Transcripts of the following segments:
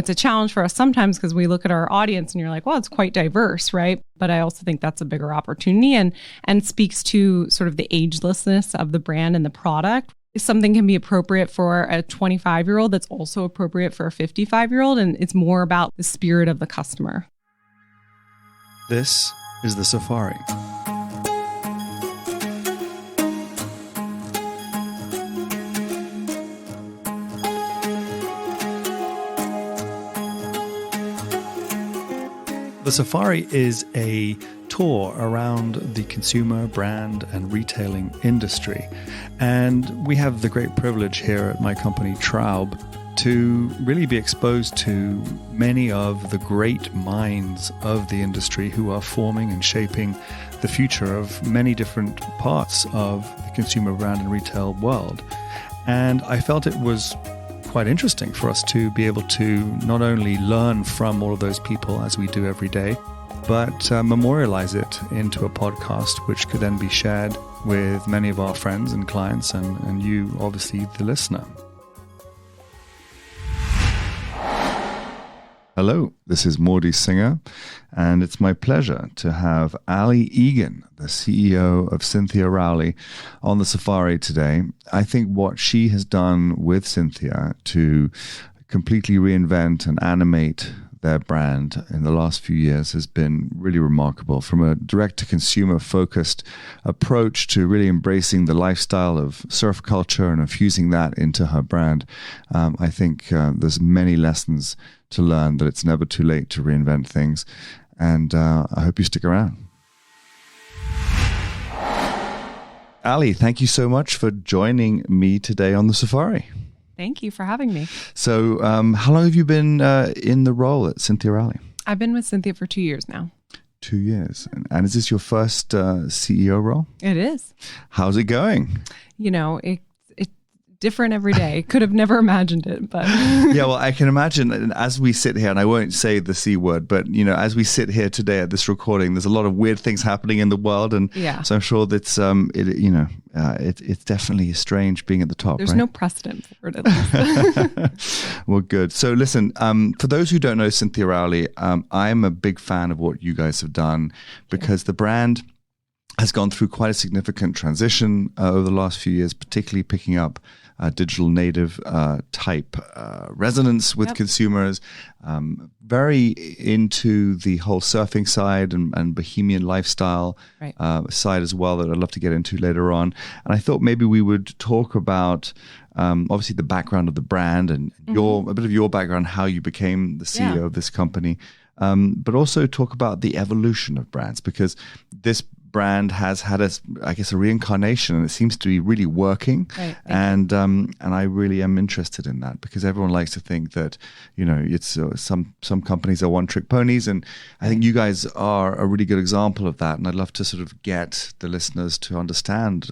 it's a challenge for us sometimes because we look at our audience and you're like, well, it's quite diverse, right? But I also think that's a bigger opportunity and speaks to sort of the agelessness of the brand and the product. Something can be appropriate for a 25-year-old that's also appropriate for a 55-year-old. And it's more about the spirit of the customer. This is The Safari. The Safari is a tour around the consumer, brand, and retailing industry. And we have the great privilege here at my company, Traub, to really be exposed to many of the great minds of the industry who are forming and shaping the future of many different parts of the consumer, brand, and retail world. And I felt it was quite interesting for us to be able to not only learn from all of those people as we do every day, but memorialize it into a podcast, which could then be shared with many of our friends and clients and you, obviously, the listener. Hello, this is Mordy Singer, and it's my pleasure to have Allie Egan, the CEO of Cynthia Rowley, on the Safari today. I think what she has done with Cynthia to completely reinvent and animate their brand in the last few years has been really remarkable. From a direct-to-consumer focused approach to really embracing the lifestyle of surf culture and infusing that into her brand, I think there's many lessons to learn, that it's never too late to reinvent things. And I hope you stick around. Allie, thank you so much for joining me today on the Safari. Thank you for having me. So how long have you been in the role at Cynthia Rowley? I've been with Cynthia for 2 years now. 2 years. And is this your first CEO role? It is. How's it going? You know, it's different every day. Could have never imagined it, but yeah, well, I can imagine as we sit here, and I won't say the C word, but you know, as we sit here today at this recording, there's a lot of weird things happening in the world, and so I'm sure that's it's definitely strange being at the top. There's right? no precedent for it, at least. Well, good. So listen, for those who don't know Cynthia Rowley, I'm a big fan of what you guys have done because the brand has gone through quite a significant transition over the last few years, particularly picking up digital native type resonance with consumers, very into the whole surfing side and bohemian lifestyle side as well, that I'd love to get into later on. And I thought maybe we would talk about obviously the background of the brand and a bit of your background, how you became the CEO of this company, but also talk about the evolution of brands, because this brand has had a reincarnation, and it seems to be really working. And I really am interested in that, because everyone likes to think that, you know, it's some companies are one-trick ponies, and I think you guys are a really good example of that. And I'd love to sort of get the listeners to understand,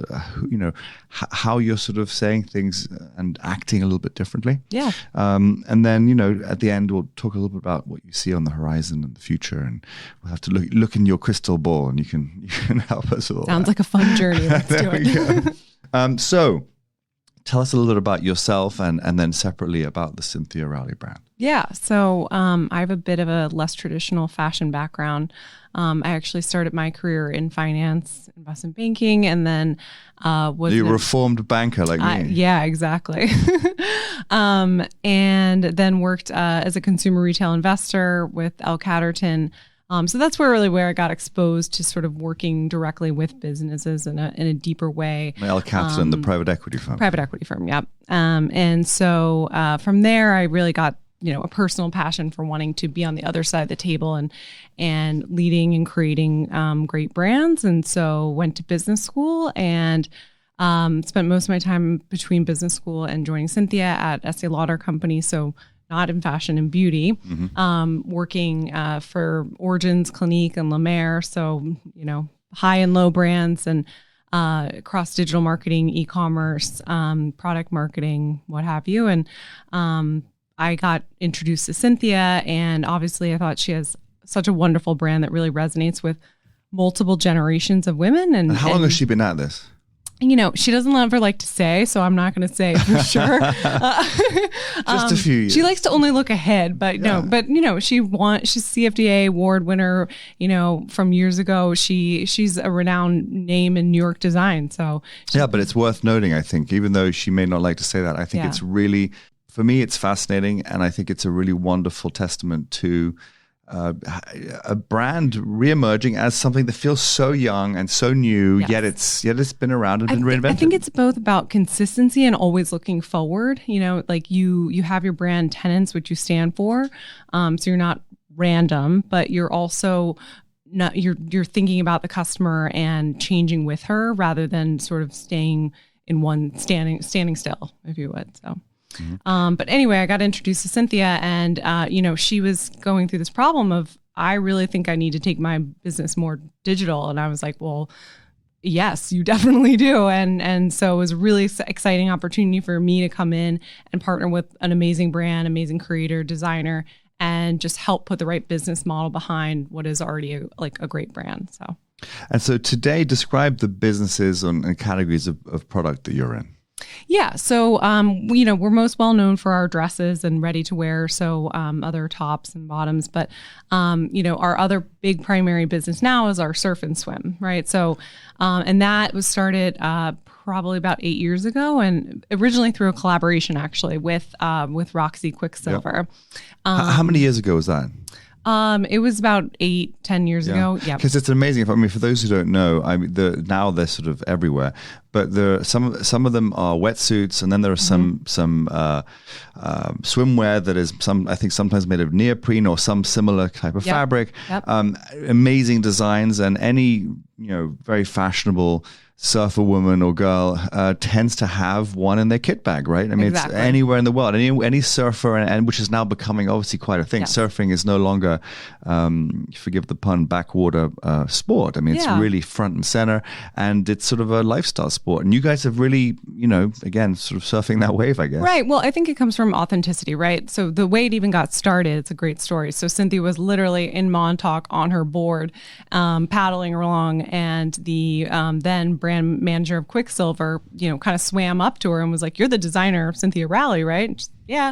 how you're sort of saying things and acting a little bit differently. Yeah. And then, you know, at the end, we'll talk a little bit about what you see on the horizon in the future, and we'll have to look in your crystal ball, and you can help us with all Sounds that. like a fun journey. Let's do it. So tell us a little bit about yourself and then separately about the Cynthia Rowley brand. Yeah. So I have a bit of a less traditional fashion background. I actually started my career in finance, investment banking, and then was a reformed banker like me. Yeah, exactly. And then worked as a consumer retail investor with L. Catterton. So that's where I got exposed to sort of working directly with businesses in a deeper way. L. Catterton, the private equity firm. Private equity firm, yep. And so from there, I really got, you know, a personal passion for wanting to be on the other side of the table and leading and creating great brands. And so went to business school and spent most of my time between business school and joining Cynthia at Estee Lauder Company. So not in fashion and beauty, working for Origins, Clinique, and La Mer. So, you know, high and low brands and across digital marketing, e-commerce, product marketing, what have you. And I got introduced to Cynthia, and obviously I thought she has such a wonderful brand that really resonates with multiple generations of women. And how long has she been at this? She doesn't ever like to say, so I'm not going to say for sure. Just a few years. She likes to only look ahead, but she's CFDA award winner, from years ago. She's a renowned name in New York design. So but it's worth noting, I think, even though she may not like to say that, I think it's really, for me, it's fascinating. And I think it's a really wonderful testament to a brand reemerging as something that feels so young and so new, yet it's been around and been reinvented. I think it's both about consistency and always looking forward. Like you have your brand tenets, which you stand for. So you're not random, but you're also not, you're thinking about the customer and changing with her rather than sort of staying in one standing still, if you would. So. But anyway, I got introduced to Cynthia, and she was going through this problem of, I really think I need to take my business more digital. And I was like, well, yes, you definitely do. And so it was a really exciting opportunity for me to come in and partner with an amazing brand, amazing creator, designer, and just help put the right business model behind what is already a great brand. And so today, describe the businesses and categories of product that you're in. Yeah. So, we're most well known for our dresses and ready to wear. So, other tops and bottoms, but, our other big primary business now is our surf and swim, right? So, and that was started, probably about 8 years ago, and originally through a collaboration actually with Roxy Quicksilver. Yep. How many years ago was that? It was about 8-10 years ago. Yeah, because it's amazing. For those who don't know, now they're sort of everywhere. But some of them are wetsuits, and then there are some swimwear that is I think sometimes made of neoprene or some similar type of fabric. Yep. Amazing designs, and any very fashionable surfer woman or girl tends to have one in their kit bag, right? I mean, It's anywhere in the world. Any surfer, and which is now becoming obviously quite a thing. Yes. Surfing is no longer, forgive the pun, backwater sport. I mean, it's really front and center, and it's sort of a lifestyle sport. And you guys have really, again, sort of surfing that wave, I guess. Right. Well, I think it comes from authenticity, right? So the way it even got started, it's a great story. So Cynthia was literally in Montauk on her board, paddling along, and the then brand manager of Quicksilver, kind of swam up to her and was like, "You're the designer of Cynthia Rowley, right?" And she's, yeah.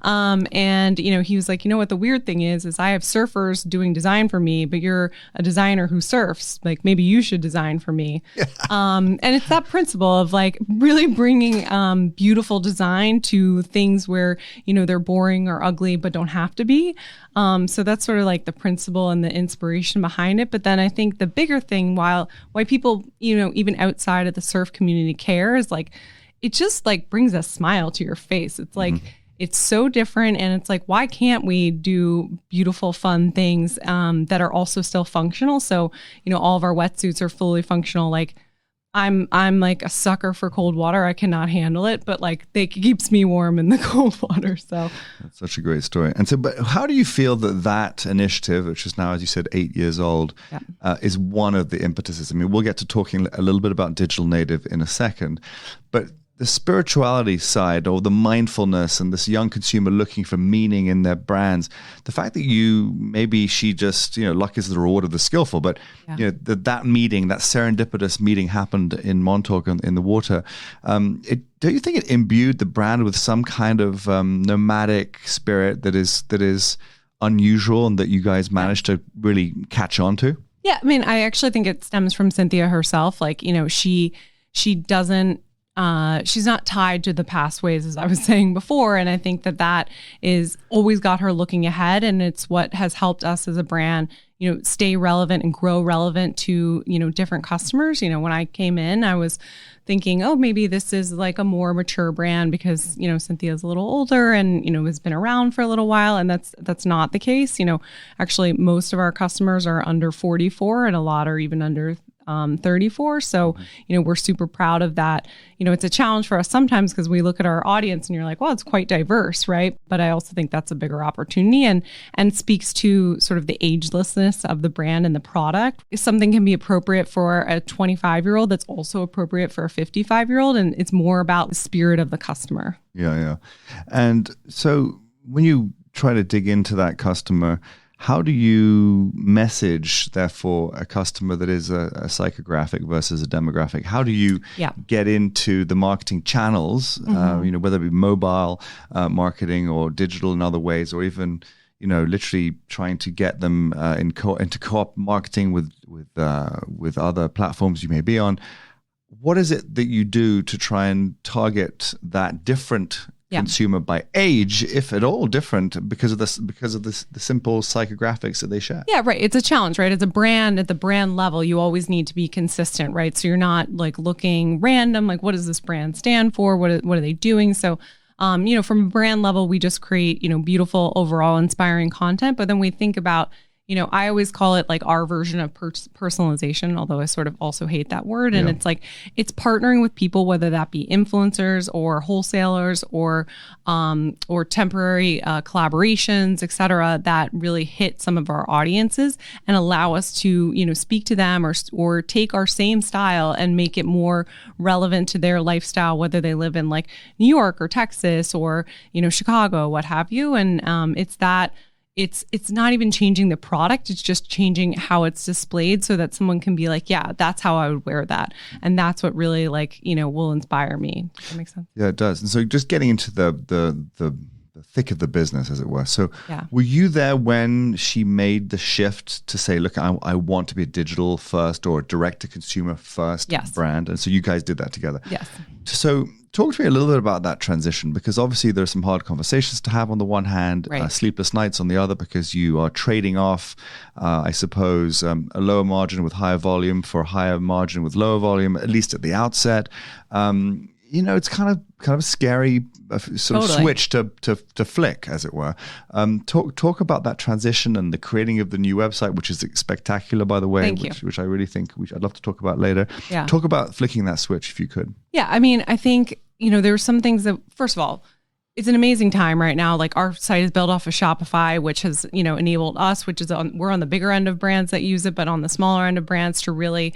And he was like, what the weird thing is I have surfers doing design for me, but you're a designer who surfs. Like, maybe you should design for me. And it's that principle of like really bringing beautiful design to things where, they're boring or ugly, but don't have to be. So that's sort of like the principle and the inspiration behind it. But then I think the bigger thing, why people, even outside of the surf community care, is like, it just like brings a smile to your face. It's like, it's so different. And it's like, why can't we do beautiful, fun things that are also still functional? So, all of our wetsuits are fully functional. Like, I'm like a sucker for cold water. I cannot handle it, but like it keeps me warm in the cold water. So that's such a great story. And so, but how do you feel that initiative, which is now, as you said, 8 years old, is one of the impetuses? I mean, we'll get to talking a little bit about digital native in a second, but the spirituality side, or the mindfulness, and this young consumer looking for meaning in their brands, the fact that she just, luck is the reward of the skillful, but that meeting, that serendipitous meeting happened in Montauk in the water. Do you think it imbued the brand with some kind of nomadic spirit that is unusual and that you guys managed to really catch on to? Yeah, I mean, I actually think it stems from Cynthia herself. Like, she doesn't, she's not tied to the past ways, as I was saying before. And I think that is always got her looking ahead. And it's what has helped us as a brand, stay relevant and grow relevant to, different customers. When I came in, I was thinking, oh, maybe this is like a more mature brand because, Cynthia's a little older and, has been around for a little while. And that's not the case. Actually, most of our customers are under 44 and a lot are even under 34. So, we're super proud of that. It's a challenge for us sometimes because we look at our audience and you're like, well, it's quite diverse, right? But I also think that's a bigger opportunity and speaks to sort of the agelessness of the brand and the product. Something can be appropriate for a 25-year-old that's also appropriate for a 55-year-old. And it's more about the spirit of the customer. Yeah. And so when you try to dig into that customer, how do you message, therefore, a customer that is a psychographic versus a demographic? How do you get into the marketing channels, whether it be mobile marketing or digital in other ways, or even literally trying to get them into co-op marketing with other platforms you may be on? What is it that you do to try and target that different consumer by age, if at all different, because of the simple psychographics that they share? Yeah, right. It's a challenge, right? As a brand, at the brand level, you always need to be consistent, right? So you're not like looking random, like what does this brand stand for? What are they doing? So from a brand level, we just create, beautiful, overall inspiring content. But then we think about, I always call it like our version of personalization, although I sort of also hate that word. And it's like, it's partnering with people, whether that be influencers or wholesalers or temporary collaborations, et cetera, that really hit some of our audiences and allow us to, speak to them or take our same style and make it more relevant to their lifestyle, whether they live in like New York or Texas or, Chicago, what have you. And it's not even changing the product. It's just changing how it's displayed so that someone can be like, yeah, that's how I would wear that. And that's what really will inspire me. Does that make sense? Yeah, it does. And so just getting into the thick of the business, as it were. So were you there when she made the shift to say, look, I want to be a digital first or direct to consumer first brand? And so you guys did that together. Yes. So talk to me a little bit about that transition, because obviously there's some hard conversations to have on the one hand, sleepless nights on the other, because you are trading off, I suppose, a lower margin with higher volume for a higher margin with lower volume, at least at the outset. It's kind of a scary sort of switch to flick, as it were. Talk about that transition and the creating of the new website, which is spectacular, by the way, which I really think I'd love to talk about later. Yeah. Talk about flicking that switch, if you could. Yeah, I mean, I think, there were some things that, first of all, it's an amazing time right now. Like our site is built off of Shopify, which has, enabled us, we're on the bigger end of brands that use it, but on the smaller end of brands to really,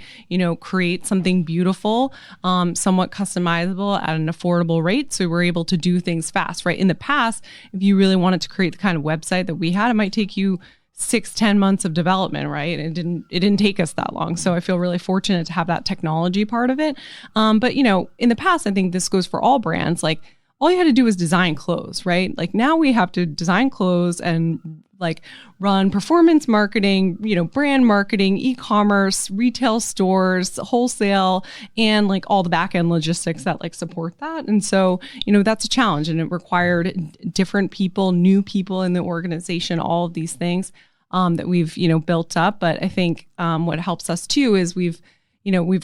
create something beautiful, somewhat customizable at an affordable rate. So we're able to do things fast, right? In the past, if you really wanted to create the kind of website that we had, it might take you 6-10 months of development, right? It didn't take us that long. So I feel really fortunate to have that technology part of it. But in the past, I think this goes for all brands, like all you had to do was design clothes, right? Like now we have to design clothes and like run performance marketing, brand marketing, e-commerce, retail stores, wholesale, and like all the back end logistics that like support that. And so, that's a challenge, and it required different people, new people in the organization, all of these things that we've, built up. But I think what helps us too is we've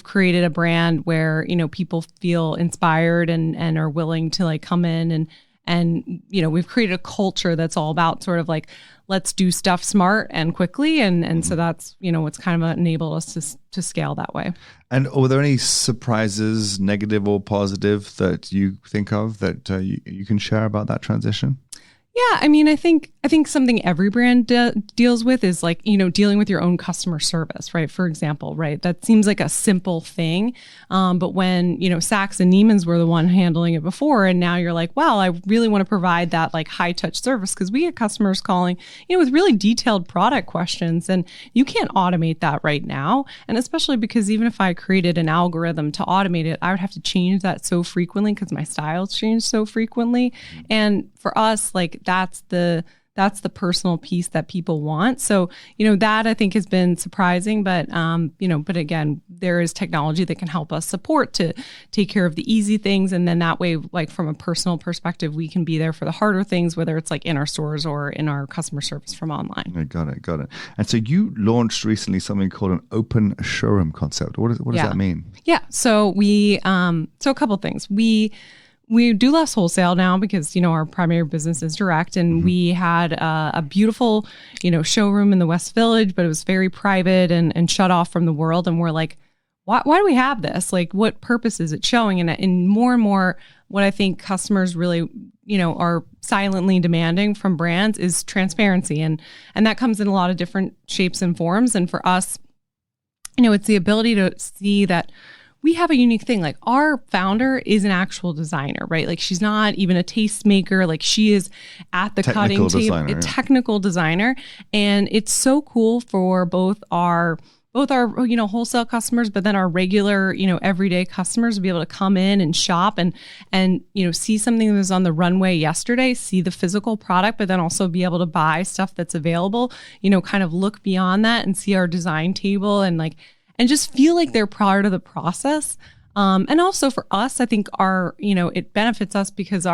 created a brand where, people feel inspired and are willing to like come in and we've created a culture that's all about sort of like, let's do stuff smart and quickly. And so that's, what's kind of enabled us to scale that way. And were there any surprises, negative or positive, that you think of that you can share about that transition? Yeah, I mean, I think something every brand deals with is like, dealing with your own customer service, right? For example, right? That seems like a simple thing. But when, Saks and Neiman's were the one handling it before, and now you're like, well, I really want to provide that like high touch service, because we get customers calling, with really detailed product questions, and you can't automate that right now. And especially because even if I created an algorithm to automate it, I would have to change that so frequently because my styles change so frequently. And for us, like, that's the personal piece that people want. So, that I think has been surprising, but, but again, there is technology that can help us support to take care of the easy things. And then that way, like from a personal perspective, we can be there for the harder things, whether it's like in our stores or in our customer service from online. I got it. And so you launched recently something called an open showroom concept. What does that mean? Yeah. So so a couple of things. We do less wholesale now because, our primary business is direct, and we had a beautiful, showroom in the West Village, but it was very private and shut off from the world. And we're like, why do we have this? Like, what purpose is it showing? And more, what I think customers really, are silently demanding from brands is transparency. And that comes in a lot of different shapes and forms. And for us, it's the ability to see that we have a unique thing. Like our founder is an actual designer, right? Like she's not even a tastemaker. Like she is at the cutting table, a technical designer. And it's so cool for both our wholesale customers, but then our regular, everyday customers will be able to come in and shop and see something that was on the runway yesterday, see the physical product, but then also be able to buy stuff that's available, kind of look beyond that and see our design table and just feel like they're part of the process. And also for us, I think it benefits us because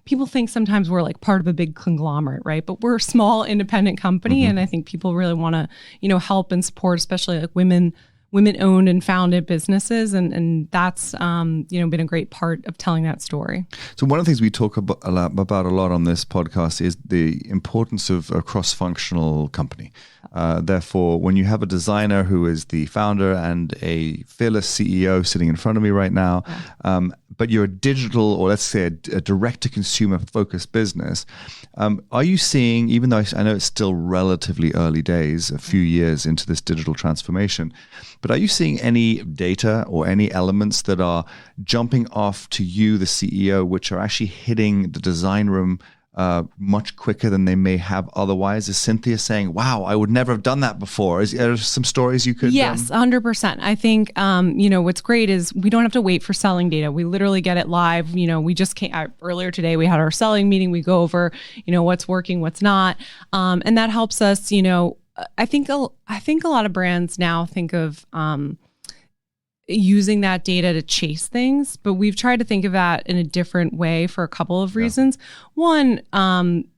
people think sometimes we're like part of a big conglomerate, right? But we're a small independent company. Mm-hmm. And I think people really want to, help and support, especially like women owned and founded businesses. And that's, been a great part of telling that story. So one of the things we talk about a lot on this podcast is the importance of a cross-functional company. Therefore, when you have a designer who is the founder and a fearless CEO sitting in front of me right now, but you're a digital, or let's say a direct-to-consumer focused business, are you seeing, even though I know it's still relatively early days, a few years into this digital transformation, but are you seeing any data or any elements that are jumping off to you, the CEO, which are actually hitting the design room much quicker than they may have otherwise? Is Cynthia saying, wow, I would never have done that before? Are there some stories you could? Yes, 100%. I think, what's great is we don't have to wait for selling data. We literally get it live. We just earlier today, we had our selling meeting. We go over, what's working, what's not. And that helps us, I think a lot of brands now think of, using that data to chase things, but we've tried to think of that in a different way for a couple of reasons. One, on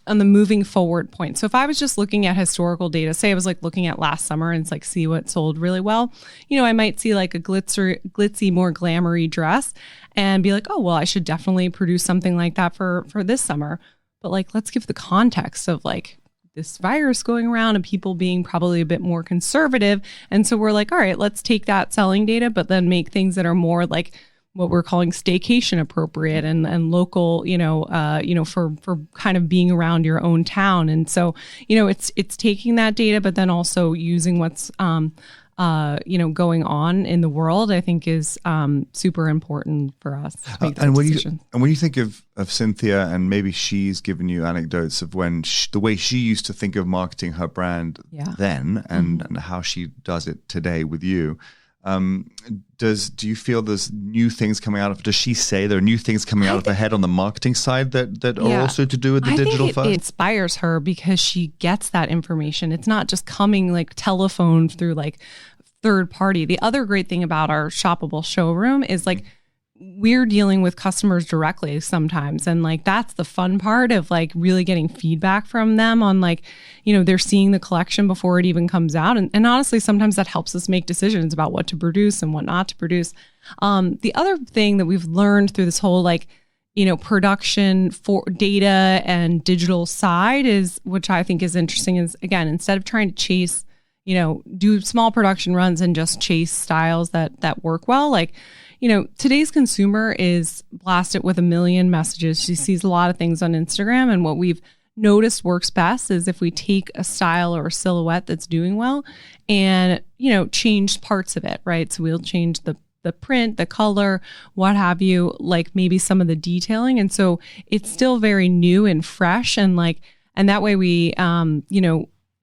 the moving forward point. So if I was just looking at historical data, say I was like looking at last summer and it's like see what sold really well, I might see like a glitzy, more glamoury dress and be like, oh, well, I should definitely produce something like that for this summer. But like, let's give the context of like this virus going around and people being probably a bit more conservative. And so we're like, all right, let's take that selling data, but then make things that are more like what we're calling staycation appropriate and local, for kind of being around your own town. And so, it's taking that data, but then also using what's, going on in the world, I think is super important for us to make that decision. When you think of Cynthia, and maybe she's given you anecdotes of when the way she used to think of marketing her brand then and how she does it today with you, do you feel there's new things coming out of? Does she say there are new things coming out of her head on the marketing side that are also to do with the digital first? It inspires her because she gets that information. It's not just coming like telephone through like third party. The other great thing about our shoppable showroom is like we're dealing with customers directly sometimes. And like, that's the fun part of like really getting feedback from them on like, they're seeing the collection before it even comes out. And honestly, sometimes that helps us make decisions about what to produce and what not to produce. The other thing that we've learned through this whole like, production for data and digital side is, which I think is interesting, is again, instead of trying to chase, do small production runs and just chase styles that work well, like, today's consumer is blasted with a million messages. She sees a lot of things on Instagram. And what we've noticed works best is if we take a style or a silhouette that's doing well and, change parts of it, right? So we'll change the print, the color, what have you, like maybe some of the detailing. And so it's still very new and fresh. And that way we,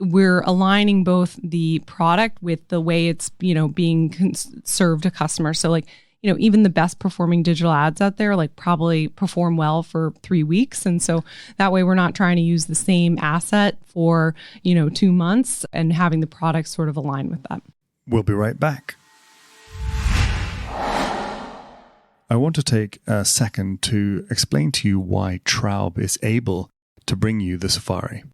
we're aligning both the product with the way it's, being served to customers. So like, even the best performing digital ads out there, like probably perform well for 3 weeks. And so that way we're not trying to use the same asset for, 2 months and having the product sort of align with that. We'll be right back. I want to take a second to explain to you why Traub is able to bring you the safari.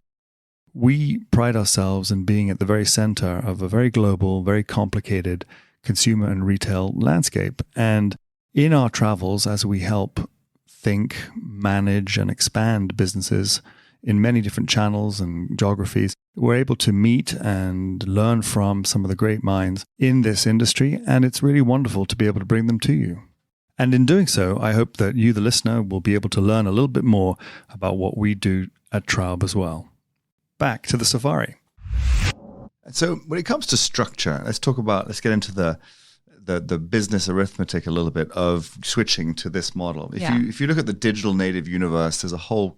We pride ourselves in being at the very center of a very global, very complicated consumer and retail landscape. And in our travels, as we help think, manage, and expand businesses in many different channels and geographies, we're able to meet and learn from some of the great minds in this industry. And it's really wonderful to be able to bring them to you. And in doing so, I hope that you, the listener, will be able to learn a little bit more about what we do at Traub as well. Back to the safari. So when it comes to structure, let's get into the the business arithmetic a little bit of switching to this model. If you look at the digital native universe, there's a whole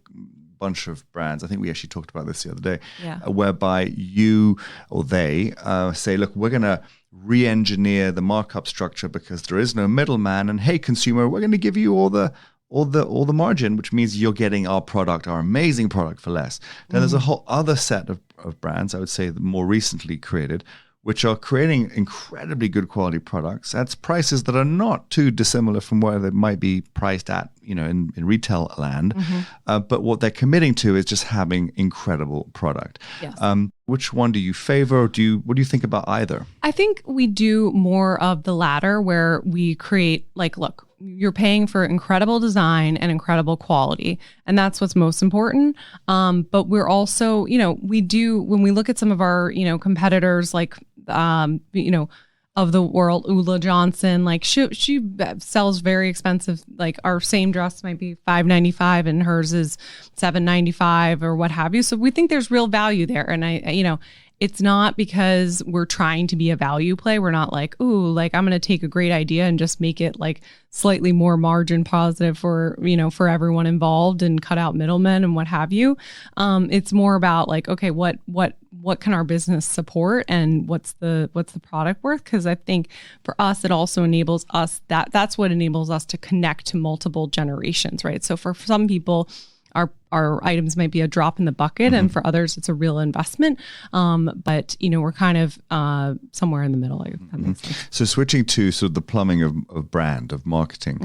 bunch of brands. I think we actually talked about this the other day, whereby you or they say, look, we're going to re-engineer the markup structure because there is no middleman. And hey, consumer, we're going to give you all the margin, which means you're getting our product, our amazing product, for less. Then there's a whole other set of brands, I would say, more recently created, which are creating incredibly good quality products at prices that are not too dissimilar from where they might be priced at, in retail land. But what they're committing to is just having incredible product. Yes. Which one do you favor? What do you think about either? I think we do more of the latter, where we create, look, you're paying for incredible design and incredible quality, and that's what's most important. But we're also, we do, when we look at some of our, competitors, of the world, Ula Johnson, she sells very expensive, our same dress might be $5.95 and hers is $7.95 or what have you. So we think there's real value there. And it's not because we're trying to be a value play. We're not I'm going to take a great idea and just make it slightly more margin positive for everyone involved and cut out middlemen and what have you. It's more about okay, what can our business support and what's the product worth? Because I think for us, it also enables us that's what enables us to connect to multiple generations, right? So for some people, our items might be a drop in the bucket, and for others, it's a real investment. But we're kind of somewhere in the middle. If that makes sense. So switching to sort of the plumbing of brand, of marketing,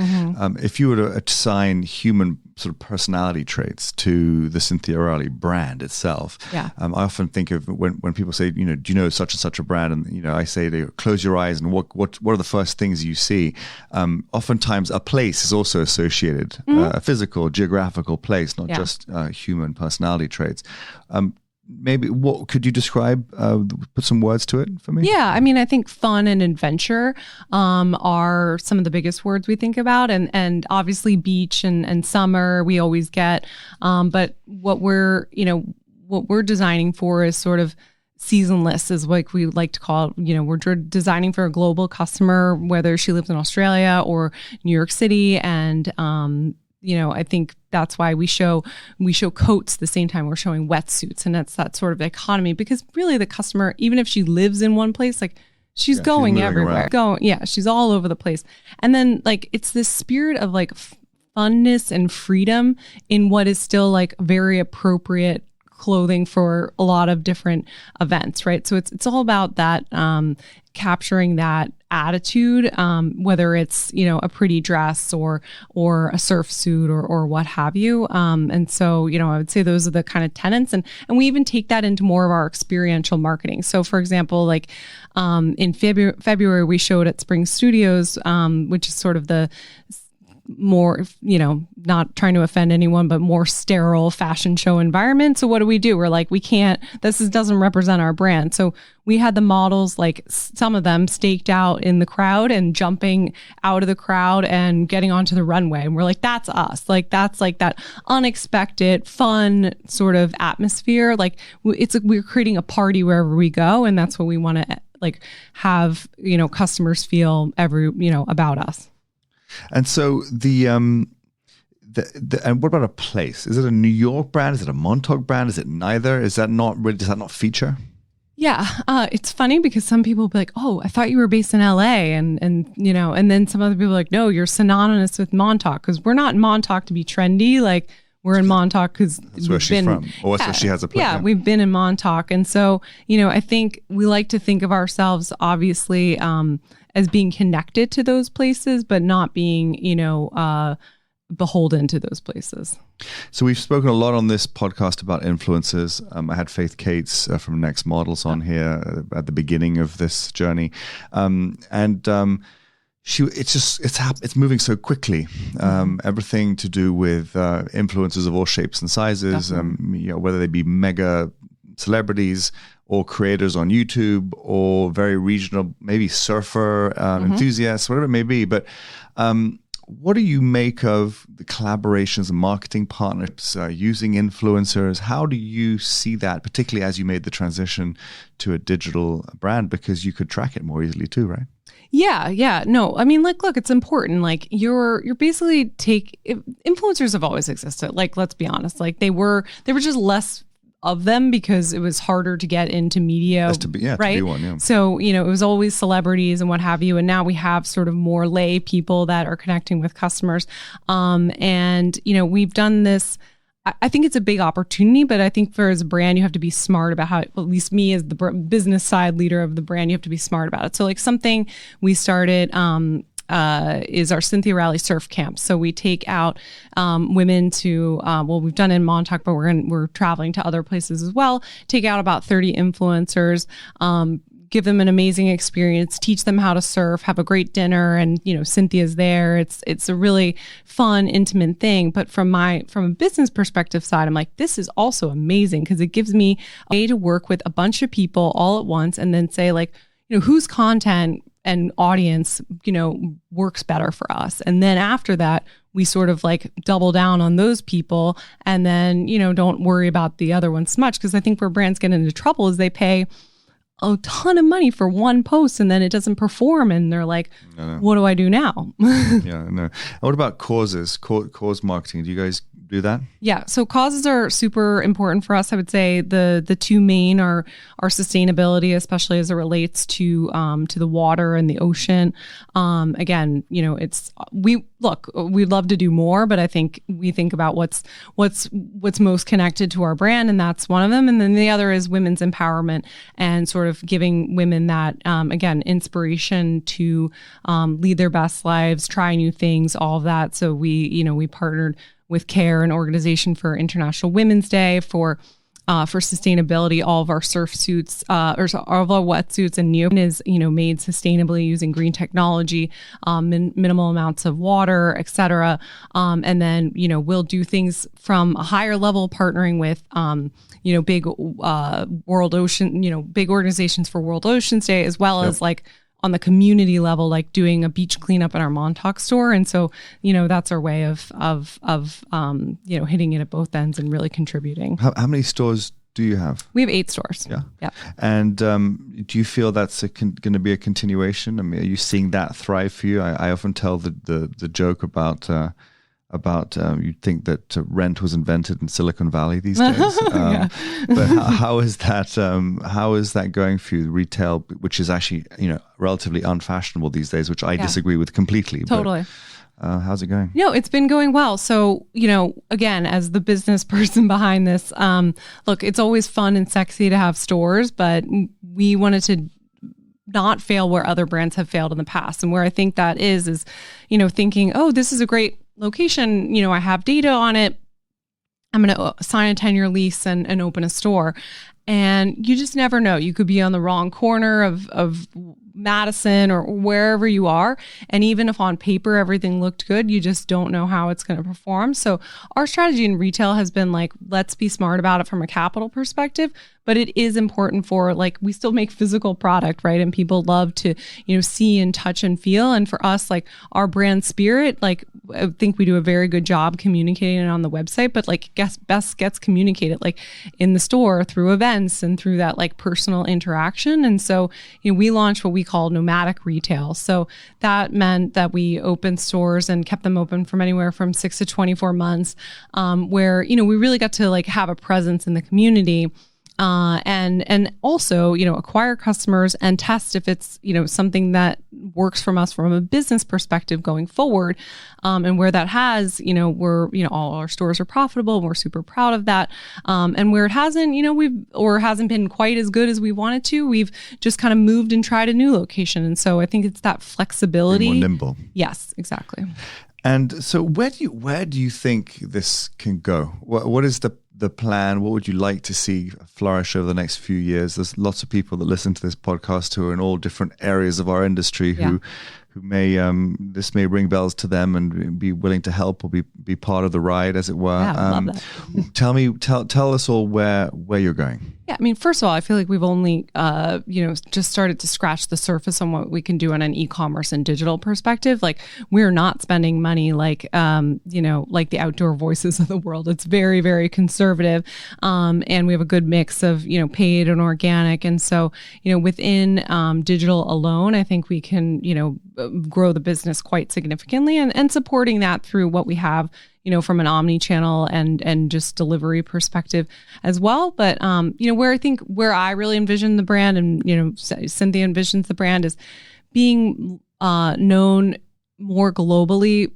if you were to assign human sort of personality traits to the Cynthia Rowley brand itself, I often think of when people say, do you know such and such a brand, and I say to close your eyes and what are the first things you see? Oftentimes, a place is also associated, a physical, geographical place, not just human personality traits. Maybe what could you describe, put some words to it for me? Yeah, I mean, I think fun and adventure are some of the biggest words we think about, and obviously beach and summer we always get. But what we're designing for is sort of seasonless, is we like to call it. We're designing for a global customer, whether she lives in Australia or New York City, and I think that's why we show coats the same time we're showing wetsuits, and that's that sort of economy, because really the customer, even if she lives in one place, she's going everywhere, she's all over the place. And then it's this spirit of funness and freedom in what is still very appropriate clothing for a lot of different events, right? So it's all about that, capturing that attitude, whether it's a pretty dress or a surf suit or what have you. And so I would say those are the kind of tenets, and we even take that into more of our experiential marketing. So for example, in February we showed at Spring Studios, which is sort of the more, not trying to offend anyone, but more sterile fashion show environment. So what do? We're we can't, doesn't represent our brand. So we had the models, some of them staked out in the crowd and jumping out of the crowd and getting onto the runway. And we're that's us. That's that unexpected, fun sort of atmosphere. We're creating a party wherever we go. And that's what we want to have, customers feel about us. And so and what about a place? Is it a New York brand? Is it a Montauk brand? Is it neither? Does that not feature? Yeah, it's funny because some people will be "Oh, I thought you were based in LA," and then some other people are "No, you're synonymous with Montauk," because we're not in Montauk to be trendy. We're in Montauk because that's where she's from, or that's where she has a place. Yeah, we've been in Montauk, and so I think we like to think of ourselves, obviously, as being connected to those places, but not being, beholden to those places. So we've spoken a lot on this podcast about influencers. I had Faith Cates from Next Models on here at the beginning of this journey, it's moving so quickly. Everything to do with influencers of all shapes and sizes, whether they be mega celebrities or creators on YouTube or very regional, maybe surfer enthusiasts, whatever it may be. But what do you make of the collaborations and marketing partnerships, using influencers? How do you see that, particularly as you made the transition to a digital brand, because you could track it more easily too, right? Yeah. No, I mean, like, look, it's important. Like you're basically influencers have always existed. Like, let's be honest, like they were just less of them because it was harder to get into media, right? To be one, yeah. So, it was always celebrities and what have you. And now we have sort of more lay people that are connecting with customers. And, we've done this. I think it's a big opportunity, but I think as a brand, you have to be smart about how, at least me as the business side leader of the brand, you have to be smart about it. So like something we started is our Cynthia Rowley surf camp. So we take out women to, we've done it in Montauk, but we're traveling to other places as well. Take out about 30 influencers, give them an amazing experience, teach them how to surf, have a great dinner, and Cynthia's there. It's a really fun, intimate thing. But from a business perspective side, I'm like, this is also amazing because it gives me a way to work with a bunch of people all at once, and then say like, whose content and audience works better for us. And then after that, we sort of like double down on those people, and then don't worry about the other ones so much, because I think where brands get into trouble is they pay a ton of money for one post and then it doesn't perform, and they're like, what do I do now? Yeah, no. What about causes, cause marketing? Do you guys do that? Yeah, so causes are super important for us. I would say the two main are sustainability, especially as it relates to the water and the ocean. Again, we'd love to do more, but I think we think about what's most connected to our brand, and that's one of them. And then the other is women's empowerment and sort of giving women that again, inspiration to lead their best lives, try new things, all of that. So we partnered with CARE, an organization for International Women's Day, for sustainability. All of our surf suits, or all of our wetsuits and neoprene is, made sustainably using green technology, minimal amounts of water, et cetera. And then, we'll do things from a higher level, partnering with, big World Ocean, big organizations for World Oceans Day, as well as like on the community level, like doing a beach cleanup in our Montauk store. And so, that's our way of hitting it at both ends and really contributing. How many stores do you have? We have 8 stores. Yeah. And do you feel that's going to be a continuation? I mean, are you seeing that thrive for you? I often tell the joke about you'd think that rent was invented in Silicon Valley these days. But how is that going for you, retail, which is actually relatively unfashionable these days, which I disagree with completely. Totally. But, how's it going? No, it's been going well. So, again, as the business person behind this, look, it's always fun and sexy to have stores, but we wanted to not fail where other brands have failed in the past. And where I think that is thinking, oh, this is a great location, I have data on it, I'm going to sign a 10-year lease and open a store. And you just never know. You could be on the wrong corner of Madison or wherever you are. And even if on paper everything looked good, you just don't know how it's going to perform. So our strategy in retail has been like, let's be smart about it from a capital perspective. But it is important for, like, we still make physical product, right? And people love to, see and touch and feel. And for us, like, our brand spirit, like, I think we do a very good job communicating it on the website, but like best gets communicated like in the store through events and through that like personal interaction. And so, we launched what we call Nomadic retail. So that meant that we opened stores and kept them open from anywhere from 6 to 24 months, where, we really got to like have a presence in the community. And also, acquire customers and test if it's, something that works from us from a business perspective going forward. And where that has, we're, all our stores are profitable and we're super proud of that. And where it hasn't, hasn't been quite as good as we wanted to, we've just kind of moved and tried a new location. And so I think it's that flexibility. More nimble. Yes, exactly. And so where do you think this can go? What is the plan? What would you like to see flourish over the next few years? There's lots of people that listen to this podcast who are in all different areas of our industry who may this may ring bells to them and be willing to help or be part of the ride, as it were. Yeah, I love that. Tell us all where you're going. Yeah, I mean, first of all, I feel like we've only, just started to scratch the surface on what we can do on an e-commerce and digital perspective. Like, we're not spending money like the outdoor voices of the world. It's very, very conservative, and we have a good mix of paid and organic. And so within digital alone, I think we can grow the business quite significantly, and supporting that through what we have from an omni-channel and just delivery perspective as well. But, where I really envision the brand and, Cynthia envisions the brand is being known more globally,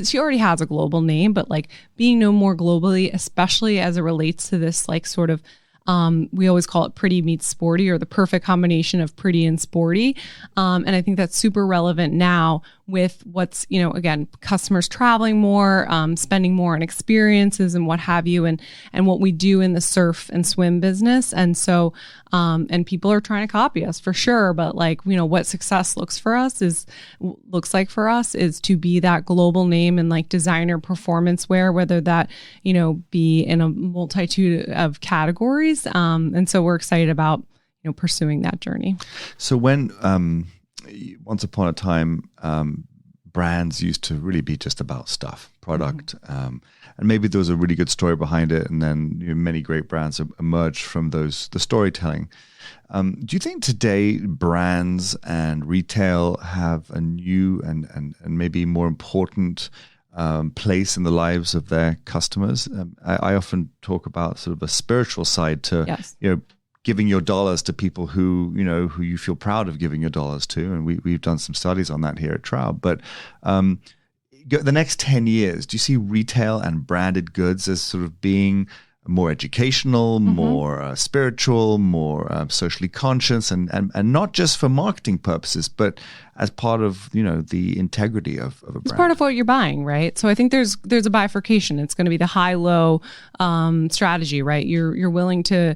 she already has a global name, but like being known more globally, especially as it relates to this sort of, we always call it pretty meets sporty, or the perfect combination of pretty and sporty. And I think that's super relevant now with what's, again, customers traveling more, spending more on experiences and what have you, and what we do in the surf and swim business. And so, and people are trying to copy us for sure. But what success looks like for us is to be that global name in designer performance wear, whether that, be in a multitude of categories. And so we're excited about, pursuing that journey. So when, once upon a time, brands used to really be just about stuff, product, and maybe there was a really good story behind it, and then many great brands emerged from the storytelling. Do you think today brands and retail have a new and maybe more important place in the lives of their customers? I often talk about sort of a spiritual side to yes. Giving your dollars to people who you feel proud of giving your dollars to. And we've done some studies on that here at Traub. But the next 10 years, do you see retail and branded goods as sort of being more educational, more spiritual, more socially conscious, and not just for marketing purposes, but as part of the integrity of a brand? It's part of what you're buying, right? So I think there's a bifurcation. It's going to be the high-low strategy, right? You're willing to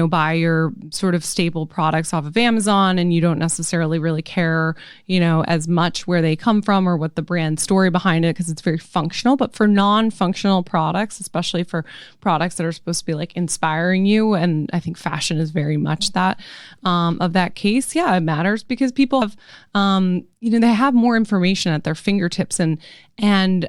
buy your sort of staple products off of Amazon, and you don't necessarily really care as much where they come from or what the brand story behind it, because it's very functional. But for non-functional products, especially for products that are supposed to be inspiring you, and I think fashion is very much that of that case. Yeah, it matters because people have they have more information at their fingertips, and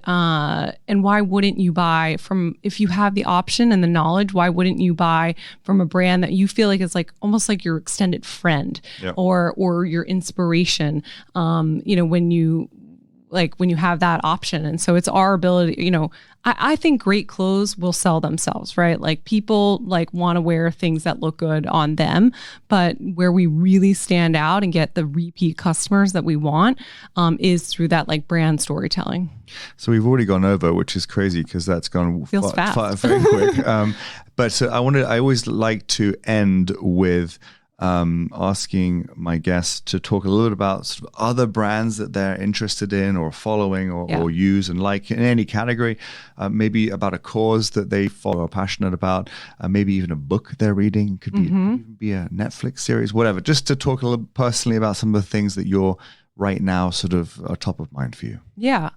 why wouldn't you buy from, if you have the option and the knowledge, why wouldn't you buy from a brand that you feel like is almost like your extended friend, yep. or your inspiration, when you have that option. And so it's our ability, I think great clothes will sell themselves, right? People want to wear things that look good on them, but where we really stand out and get the repeat customers that we want is through that brand storytelling. So we've already gone over, which is crazy because that's gone feels fast. Very quick. But so I always like to end with asking my guests to talk a little bit about sort of other brands that they're interested in or following or use and like in any category, maybe about a cause that they follow or are passionate about, maybe even a book they're reading, could be, even be a Netflix series, whatever, just to talk a little personally about some of the things that you're right now sort of are top of mind for you. Yeah.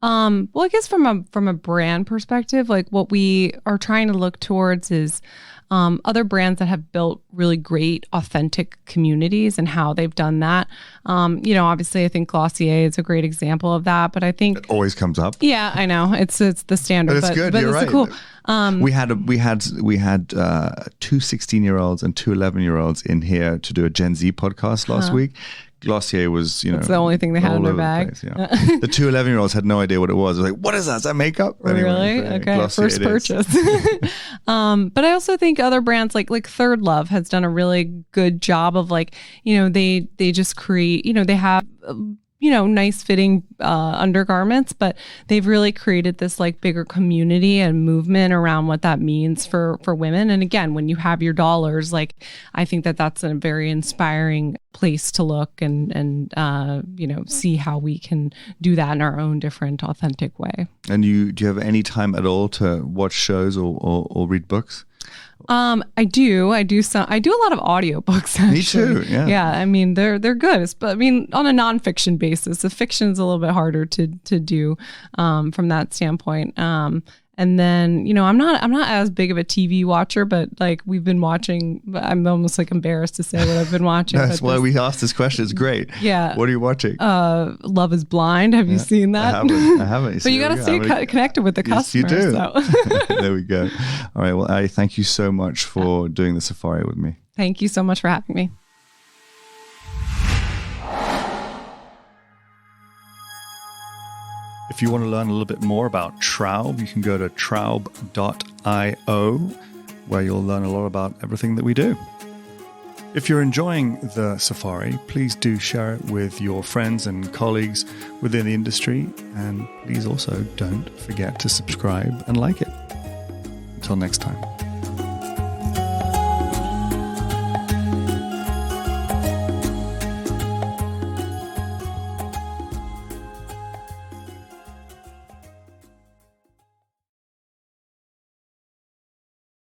Well, I guess from a brand perspective, what we are trying to look towards is other brands that have built really great, authentic communities and how they've done that. Obviously, I think Glossier is a great example of that. But I think it always comes up. Yeah, I know it's the standard. But it's good. You're right. Cool. We had 2 16-year-olds and 2 11-year-olds in here to do a Gen Z podcast last week. Glossier was, it's the only thing they had in their bag. The 2 11-year-olds had no idea what it was. I was like, what is that? Is that makeup? Really? Anyway, okay. Glossier First purchase. But I also think other brands like Third Love has done a really good job of they just create, they have nice fitting undergarments, but they've really created this bigger community and movement around what that means for women. And again, when you have your dollars, I think that's a very inspiring place to look and see how we can do that in our own different, authentic way. And do you have any time at all to watch shows or read books? I do a lot of audiobooks, actually. Me too. Yeah. Yeah. I mean, they're good. But I mean, on a nonfiction basis, the fiction is a little bit harder to do, from that standpoint. And then, I'm not as big of a TV watcher, but like we've been watching, I'm almost like embarrassed to say what I've been watching. That's why we asked this question. It's great. Yeah. What are you watching? Love is Blind. Have you seen that? I haven't. But you got to stay connected with the customers. Yes, you do. So. There we go. All right. Well, Allie, thank you so much for doing the safari with me. Thank you so much for having me. If you want to learn a little bit more about Traub, you can go to traub.io, where you'll learn a lot about everything that we do. If you're enjoying the safari, please do share it with your friends and colleagues within the industry. And please also don't forget to subscribe and like it. Until next time.